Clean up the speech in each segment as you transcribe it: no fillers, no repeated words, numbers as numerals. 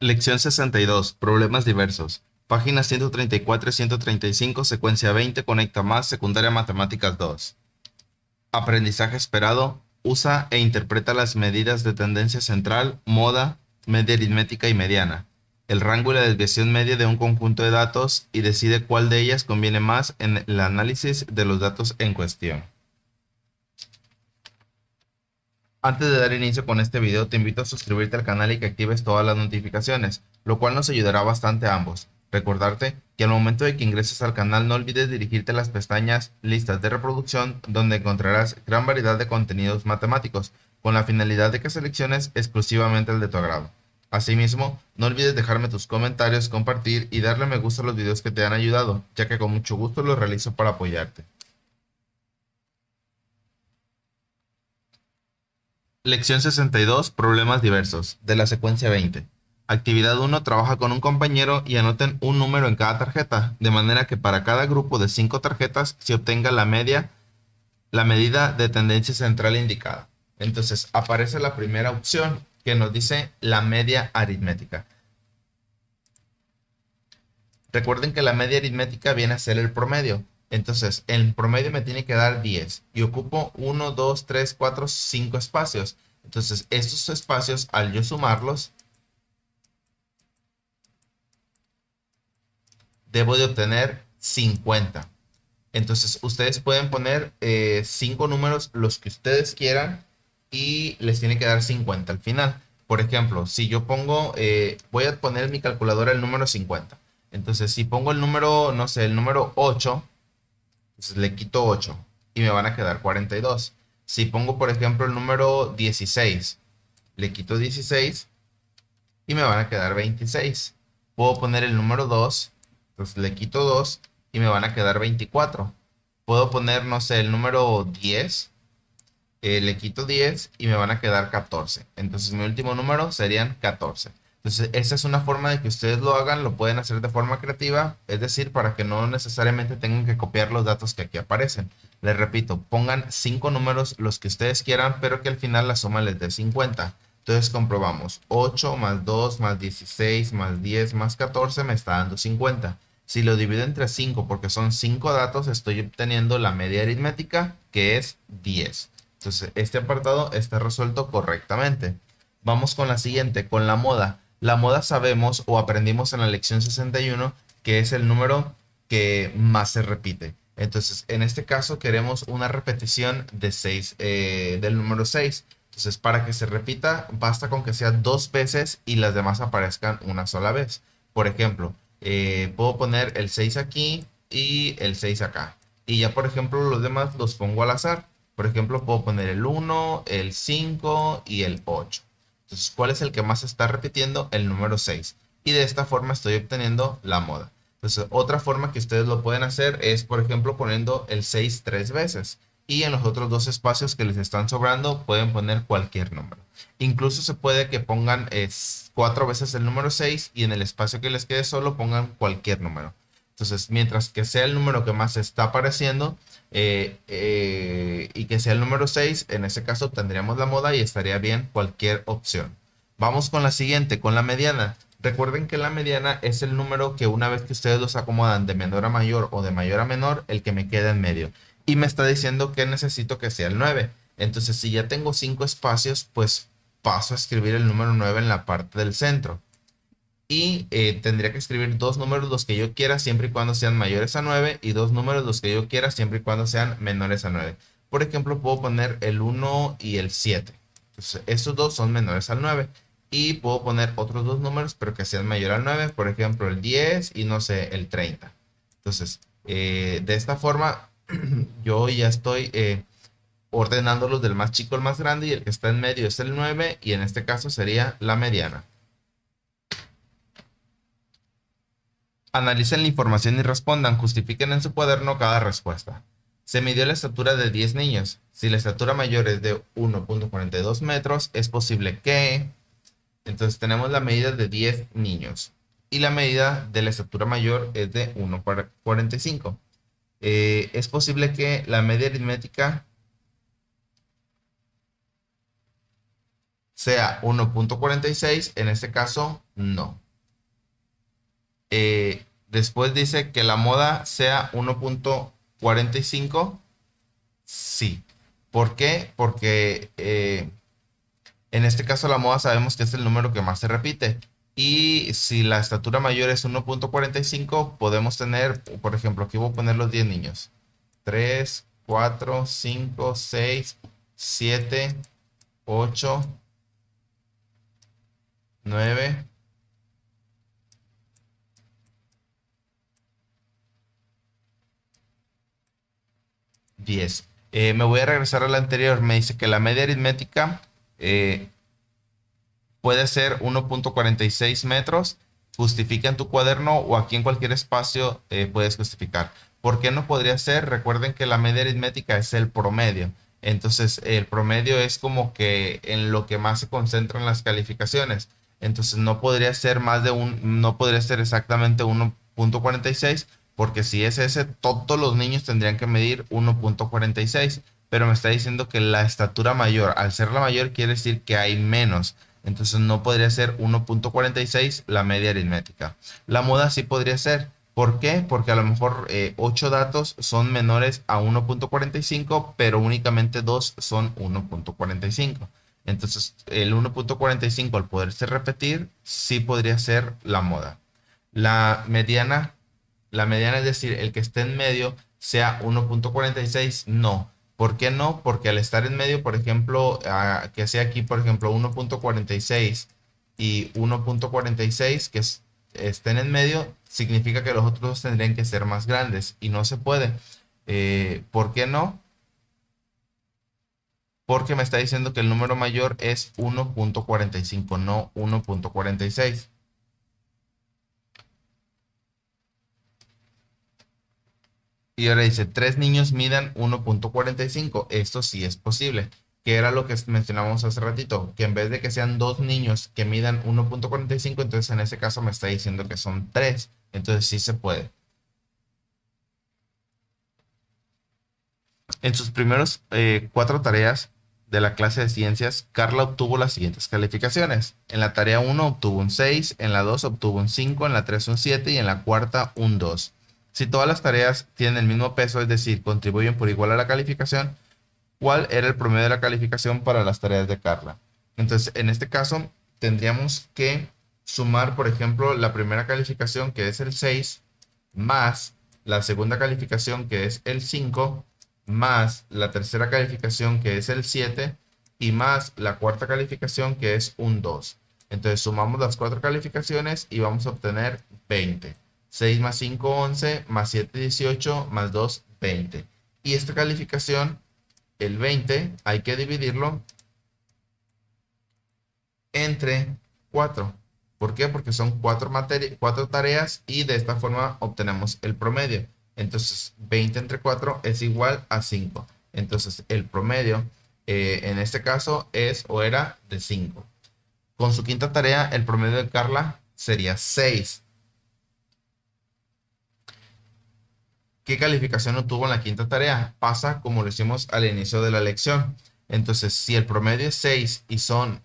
Lección 62. Problemas diversos. Páginas 134 y 135, secuencia 20, conecta más, secundaria matemáticas 2. Aprendizaje esperado. Usa e interpreta las medidas de tendencia central, moda, media aritmética y mediana. El rango y la desviación media de un conjunto de datos y decide cuál de ellas conviene más en el análisis de los datos en cuestión. Antes de dar inicio con este video, te invito a suscribirte al canal y que actives todas las notificaciones, lo cual nos ayudará bastante a ambos. Recordarte que al momento de que ingreses al canal no olvides dirigirte a las pestañas Listas de reproducción, donde encontrarás gran variedad de contenidos matemáticos, con la finalidad de que selecciones exclusivamente el de tu agrado. Asimismo, no olvides dejarme tus comentarios, compartir y darle me gusta a los videos que te han ayudado, ya que con mucho gusto los realizo para apoyarte. Lección 62. Problemas diversos. De la secuencia 20. Actividad 1. Trabaja con un compañero y anoten un número en cada tarjeta, de manera que para cada grupo de 5 tarjetas se obtenga la medida de tendencia central indicada. Entonces aparece la primera opción que nos dice la media aritmética. Recuerden que la media aritmética viene a ser el promedio. Entonces, el promedio me tiene que dar 10 y ocupo 1, 2, 3, 4, 5 espacios. Entonces, estos espacios, al yo sumarlos, debo de obtener 50. Entonces, ustedes pueden poner 5 números, los que ustedes quieran, y les tiene que dar 50 al final. Por ejemplo, si yo pongo, voy a poner en mi calculadora el número 50. Entonces, si pongo el número, no sé, el número 8, entonces le quito 8 y me van a quedar 42. Si pongo, por ejemplo, el número 16, le quito 16 y me van a quedar 26. Puedo poner el número 2, entonces le quito 2 y me van a quedar 24. Puedo poner, no sé, el número 10, le quito 10 y me van a quedar 14. Entonces mi último número serían 14. Entonces esa es una forma de que ustedes lo hagan, lo pueden hacer de forma creativa, es decir, para que no necesariamente tengan que copiar los datos que aquí aparecen. Les repito, pongan 5 números los que ustedes quieran, pero que al final la suma les dé 50. Entonces comprobamos, 8 más 2 más 16 más 10 más 14 me está dando 50. Si lo divido entre 5 porque son 5 datos, estoy obteniendo la media aritmética, que es 10. Entonces, este apartado está resuelto correctamente. Vamos con la siguiente, con la moda. La moda sabemos o aprendimos en la lección 61 que es el número que más se repite. Entonces, en este caso queremos una repetición de 6, del número 6. Entonces, para que se repita, basta con que sea 2 veces y las demás aparezcan una sola vez. Por ejemplo, puedo poner el 6 aquí y el 6 acá. Y ya, por ejemplo, los demás los pongo al azar. Por ejemplo, puedo poner el 1, el 5 y el 8. Entonces, ¿cuál es el que más se está repitiendo? El número 6. Y de esta forma estoy obteniendo la moda. Entonces, otra forma que ustedes lo pueden hacer es, por ejemplo, poniendo el 6 tres veces. Y en los otros dos espacios que les están sobrando pueden poner cualquier número. Incluso se puede que pongan 4 veces el número 6 y en el espacio que les quede solo pongan cualquier número. Entonces, mientras que sea el número que más está apareciendo y que sea el número 6, en ese caso tendríamos la moda y estaría bien cualquier opción. Vamos con la siguiente, con la mediana. Recuerden que la mediana es el número que una vez que ustedes los acomodan de menor a mayor o de mayor a menor, el que me queda en medio. Y me está diciendo que necesito que sea el 9. Entonces, si ya tengo 5 espacios, pues paso a escribir el número 9 en la parte del centro. Y tendría que escribir dos números los que yo quiera siempre y cuando sean mayores a 9 y dos números los que yo quiera siempre y cuando sean menores a 9. Por ejemplo, puedo poner el 1 y el 7. Entonces, estos dos son menores al 9. Y puedo poner otros dos números, pero que sean mayor al 9. Por ejemplo, el 10 y no sé, el 30. Entonces, de esta forma, yo ya estoy ordenándolos del más chico al más grande y el que está en medio es el 9 y en este caso sería la mediana. Analicen la información y respondan, justifiquen en su cuaderno cada respuesta. Se midió la estatura de 10 niños. Si la estatura mayor es de 1,42 metros, es posible que... Entonces tenemos la medida de 10 niños. Y la medida de la estatura mayor es de 1,45. Es posible que la media aritmética sea 1.46, en este caso no. Después dice que la moda sea 1.45, sí. ¿Por qué? Porque en este caso la moda sabemos que es el número que más se repite. Y si la estatura mayor es 1.45, podemos tener, por ejemplo, aquí voy a poner los 10 niños. 3, 4, 5, 6, 7, 8, 9, 10. Me voy a regresar a la anterior. Me dice que la media aritmética eh, puede ser 1.46 metros. Justifica en tu cuaderno o aquí en cualquier espacio puedes justificar. ¿Por qué no podría ser? Recuerden que la media aritmética es el promedio. Entonces, el promedio es como que en lo que más se concentran las calificaciones. Entonces, no podría ser no podría ser exactamente 1.46, porque si es ese, todos los niños tendrían que medir 1.46. Pero me está diciendo que la estatura mayor, al ser la mayor, quiere decir que hay menos. Entonces no podría ser 1.46 la media aritmética. La moda sí podría ser. ¿Por qué? Porque a lo mejor 8 datos son menores a 1.45, pero únicamente 2 son 1.45. Entonces el 1.45 al poderse repetir, sí podría ser la moda. La mediana, la mediana es decir, el que esté en medio sea 1.46, no. ¿Por qué no? Porque al estar en medio, por ejemplo, que sea aquí, por ejemplo, 1.46 y 1.46, estén en medio, significa que los otros dos tendrían que ser más grandes y no se puede. ¿Por qué no? Porque me está diciendo que el número mayor es 1.45, no 1.46. Y ahora dice, tres niños midan 1.45. Esto sí es posible. Que era lo que mencionábamos hace ratito. Que en vez de que sean dos niños que midan 1.45, entonces en ese caso me está diciendo que son tres. Entonces sí se puede. En sus primeros 4 tareas de la clase de ciencias, Carla obtuvo las siguientes calificaciones. En la tarea 1 obtuvo un 6, en la 2 obtuvo un 5, en la 3 un 7 y en la cuarta un 2. Si todas las tareas tienen el mismo peso, es decir, contribuyen por igual a la calificación, ¿cuál era el promedio de la calificación para las tareas de Carla? Entonces, en este caso, tendríamos que sumar, por ejemplo, la primera calificación, que es el 6, más la segunda calificación, que es el 5, más la tercera calificación, que es el 7, y más la cuarta calificación, que es un 2. Entonces, sumamos las 4 calificaciones y vamos a obtener 20. 6 más 5, 11, más 7, 18, más 2, 20. Y esta calificación, el 20, hay que dividirlo entre 4. ¿Por qué? Porque son 4 tareas y de esta forma obtenemos el promedio. Entonces, 20 entre 4 es igual a 5. Entonces, el promedio en este caso es o era de 5. Con su quinta tarea, el promedio de Carla sería 6. ¿Qué calificación obtuvo en la quinta tarea? Pasa como lo hicimos al inicio de la lección. Entonces, si el promedio es 6 y son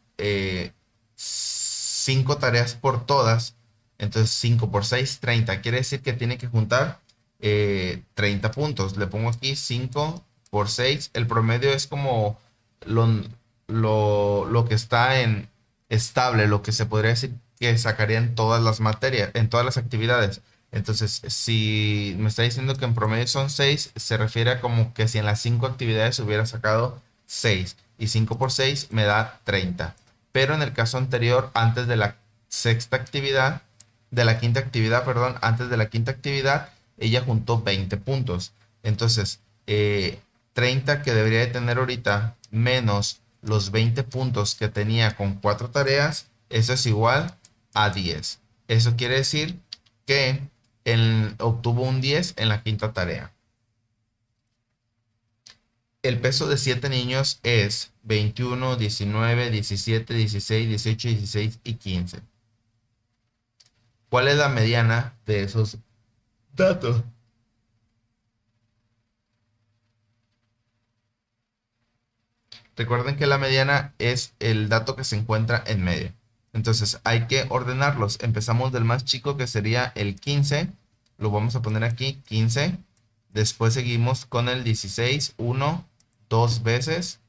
5 tareas por todas, entonces 5 por 6, 30. Quiere decir que tiene que juntar 30 puntos. Le pongo aquí 5 por 6. El promedio es como lo, lo que está en estable, lo que se podría decir que sacaría en todas las materias, en todas las actividades. Entonces, si me está diciendo que en promedio son 6, se refiere a como que si en las 5 actividades hubiera sacado 6 y 5 por 6 me da 30. Pero en el caso anterior, antes de la sexta actividad, de la quinta actividad, perdón, antes de la quinta actividad, ella juntó 20 puntos. Entonces, 30 que debería de tener ahorita menos los 20 puntos que tenía con 4 tareas, eso es igual a 10. Eso quiere decir que obtuvo un 10 en la quinta tarea. El peso de 7 niños es 21, 19, 17, 16, 18, 16 y 15. ¿Cuál es la mediana de esos datos? Recuerden que la mediana es el dato que se encuentra en medio. Entonces hay que ordenarlos. Empezamos del más chico, que sería el 15. Lo vamos a poner aquí, 15. Después seguimos con el 16, 1, 2 veces.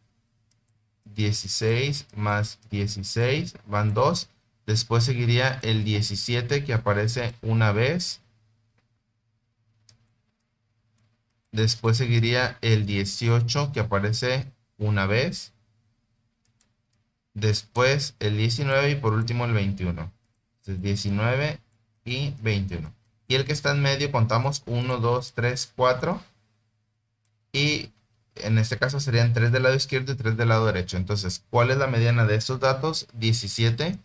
16 más 16 van 2. Después seguiría el 17, que aparece una vez. Después seguiría el 18, que aparece una vez. Después el 19 y por último el 21. Entonces 19 y 21. Y el que está en medio contamos 1, 2, 3, 4. Y en este caso serían 3 del lado izquierdo y 3 del lado derecho. Entonces, ¿cuál es la mediana de estos datos? 17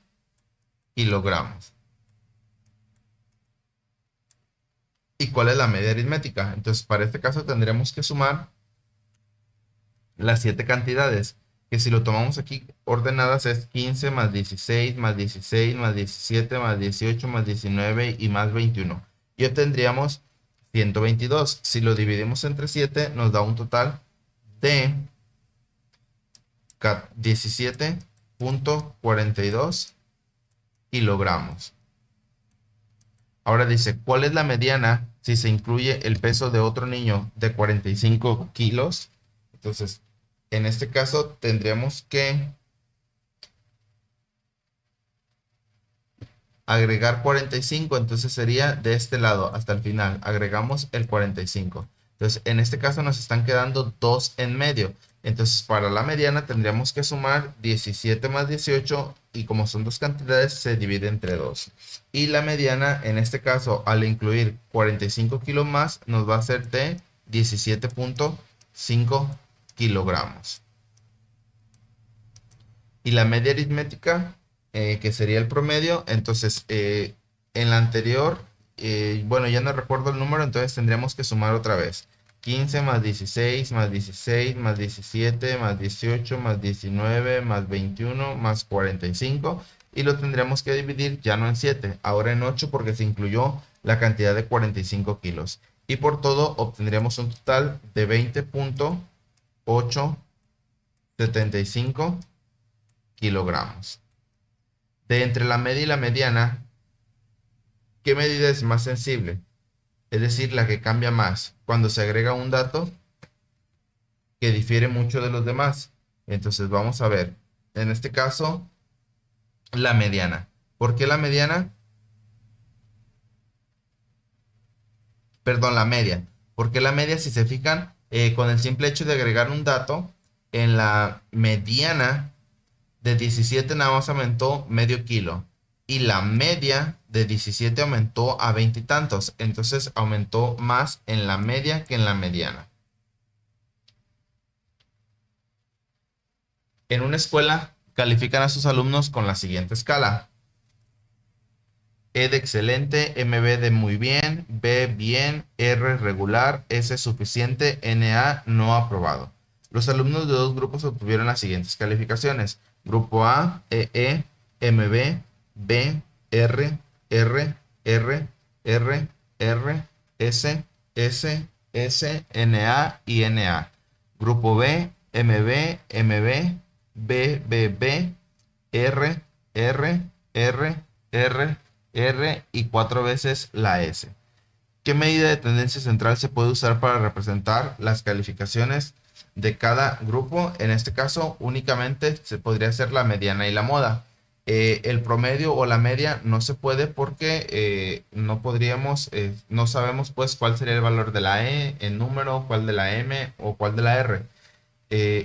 kilogramos. ¿Y cuál es la media aritmética? Entonces, para este caso tendremos que sumar las 7 cantidades, que si lo tomamos aquí ordenadas es 15 más 16 más 16 más 17 más 18 más 19 y más 21. Y obtendríamos 122. Si lo dividimos entre 7 nos da un total de 17.42 kilogramos. Ahora dice, ¿cuál es la mediana si se incluye el peso de otro niño de 45 kilos? Entonces, en este caso tendríamos que agregar 45, entonces sería de este lado hasta el final. Agregamos el 45. Entonces, en este caso nos están quedando 2 en medio. Entonces, para la mediana tendríamos que sumar 17 más 18 y como son dos cantidades, se divide entre 2. Y la mediana, en este caso, al incluir 45 kilos más, nos va a ser de 17.5 kilogramos. Y la media aritmética, que sería el promedio, entonces en la anterior, bueno, ya no recuerdo el número, entonces tendríamos que sumar otra vez. 15 más 16 más 16 más 17 más 18 más 19 más 21 más 45. Y lo tendríamos que dividir ya no en 7, ahora en 8 porque se incluyó la cantidad de 45 kilos. Y por todo obtendríamos un total de 20.875 kilogramos. De entre la media y la mediana, ¿qué medida es más sensible? Es decir, la que cambia más cuando se agrega un dato que difiere mucho de los demás. Entonces vamos a ver, en este caso, la mediana. ¿Por qué la mediana? Perdón, la media. Porque la media, si se fijan, con el simple hecho de agregar un dato, en la mediana de 17 nada más aumentó medio kilo. Y la media de 17 aumentó a 20 y tantos. Entonces aumentó más en la media que en la mediana. En una escuela califican a sus alumnos con la siguiente escala: E de excelente, MB de muy bien, B bien, R regular, S suficiente, NA no aprobado. Los alumnos de dos grupos obtuvieron las siguientes calificaciones: Grupo A, EE, MB, B, R, R, R, R, R, S, S, S, NA y NA. Grupo B, MB, MB, B, B, B, R, R, R, R, R y 4 veces la S. ¿Qué medida de tendencia central se puede usar para representar las calificaciones de cada grupo? En este caso, únicamente se podría hacer la mediana y la moda. El promedio o la media no se puede porque no podríamos, no sabemos pues cuál sería el valor de la E en número, cuál de la M o cuál de la R.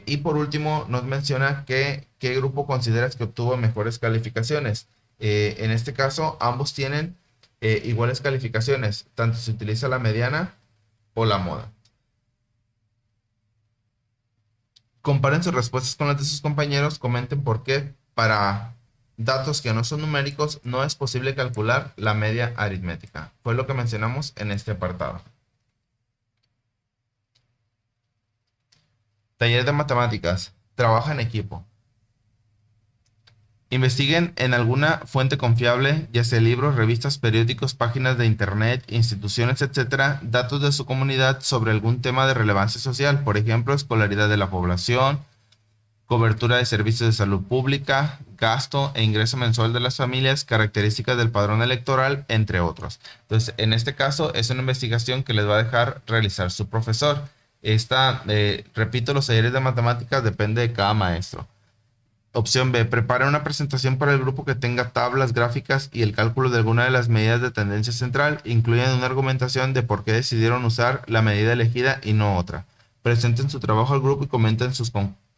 Y por último, nos menciona qué grupo consideras que obtuvo mejores calificaciones. En este caso, ambos tienen iguales calificaciones, tanto se utiliza la mediana o la moda. Comparen sus respuestas con las de sus compañeros, comenten por qué para datos que no son numéricos no es posible calcular la media aritmética. Fue lo que mencionamos en este apartado. Taller de matemáticas. Trabaja en equipo. Investiguen en alguna fuente confiable, ya sea libros, revistas, periódicos, páginas de internet, instituciones, etcétera, datos de su comunidad sobre algún tema de relevancia social, por ejemplo, escolaridad de la población, cobertura de servicios de salud pública, gasto e ingreso mensual de las familias, características del padrón electoral, entre otros. Entonces, en este caso, es una investigación que les va a dejar realizar su profesor. Repito, los talleres de matemáticas depende de cada maestro. Opción B, prepara una presentación para el grupo que tenga tablas gráficas y el cálculo de alguna de las medidas de tendencia central, incluyen una argumentación de por qué decidieron usar la medida elegida y no otra. Presenten su trabajo al grupo y comenten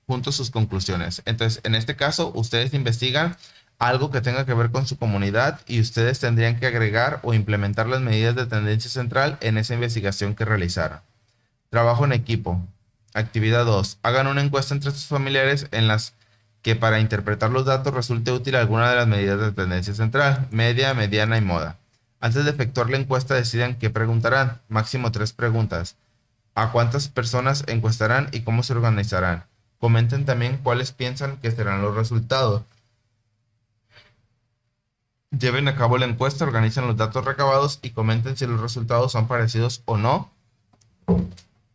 juntos sus conclusiones. Entonces, en este caso, ustedes investigan algo que tenga que ver con su comunidad y ustedes tendrían que agregar o implementar las medidas de tendencia central en esa investigación que realizaron. Trabajo en equipo. Actividad 2. Hagan una encuesta entre sus familiares en las que para interpretar los datos resulte útil alguna de las medidas de tendencia central, media, mediana y moda. Antes de efectuar la encuesta decidan qué preguntarán, máximo 3 preguntas. ¿A cuántas personas encuestarán y cómo se organizarán? Comenten también cuáles piensan que serán los resultados. Lleven a cabo la encuesta, organicen los datos recabados y comenten si los resultados son parecidos o no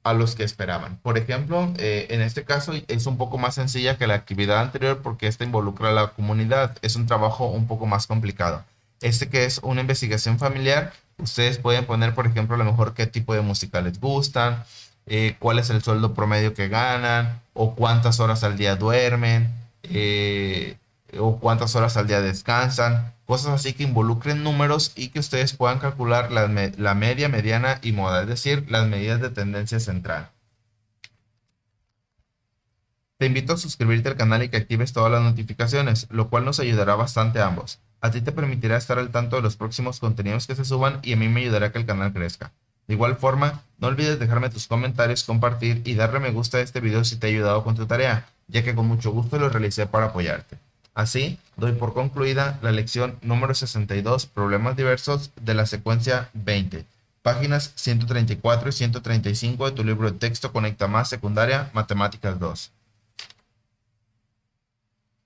a los que esperaban. Por ejemplo, en este caso es un poco más sencilla que la actividad anterior porque esta involucra a la comunidad. Es un trabajo un poco más complicado. Este que es una investigación familiar, ustedes pueden poner, por ejemplo, a lo mejor qué tipo de música les gustan, cuál es el sueldo promedio que ganan, o cuántas horas al día duermen, o cuántas horas al día descansan. Cosas así que involucren números y que ustedes puedan calcular la media, mediana y moda, es decir, las medidas de tendencia central. Te invito a suscribirte al canal y que actives todas las notificaciones, lo cual nos ayudará bastante a ambos. A ti te permitirá estar al tanto de los próximos contenidos que se suban y a mí me ayudará a que el canal crezca. De igual forma, no olvides dejarme tus comentarios, compartir y darle me gusta a este video si te ha ayudado con tu tarea, ya que con mucho gusto lo realicé para apoyarte. Así, doy por concluida la lección número 62, problemas diversos de la secuencia 20, páginas 134 y 135 de tu libro de texto Conecta Más Secundaria Matemáticas 2.